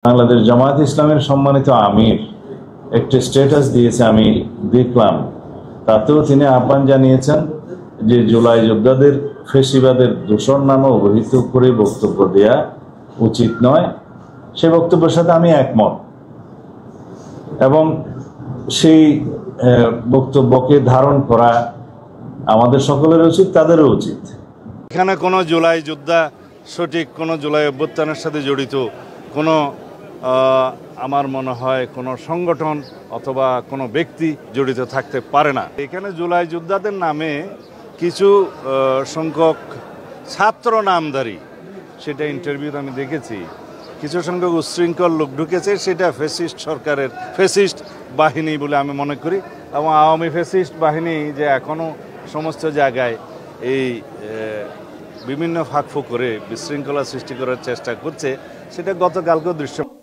বাংলাদেশ জামায়াত ইসলামের সম্মানিত আমির একটি স্ট্যাটাস দিয়েছে, আমি দেখলাম। তাতেও তিনি আহ্বান জানিয়েছেন যে জুলাই যোদ্ধাদের ফেসিবাদের দূষণ নামে অবহিত করে বক্তব্য দেয়া উচিত নয়। সে বক্তব্যের সাথে আমি একমত এবং সেই বক্তব্যকে ধারণ করা আমাদের সকলের উচিত, তাদেরও উচিত। এখানে কোনো জুলাই যোদ্ধা সঠিক কোনো জুলাই অভ্যুত্থানের সাথে জড়িত কোনো আমার মনে হয় কোনো সংগঠন অথবা কোনো ব্যক্তি জড়িত থাকতে পারে না। এখানে জুলাই যোদ্ধাদের নামে কিছু সংখ্যক ছাত্র নামধারী, সেটা ইন্টারভিউতে আমি দেখেছি, কিছু সংখ্যক উচ্ছৃঙ্খল লোক ঢুকেছে, সেটা ফ্যাসিস্ট সরকারের ফ্যাসিস্ট বাহিনী বলে আমি মনে করি। এবং আওয়ামী ফ্যাসিস্ট বাহিনী যে এখনও সমস্ত জায়গায় এই বিভিন্ন ফাঁকফোঁক করে বিশৃঙ্খলা সৃষ্টি করার চেষ্টা করছে, সেটা গতকালকেও দৃশ্য।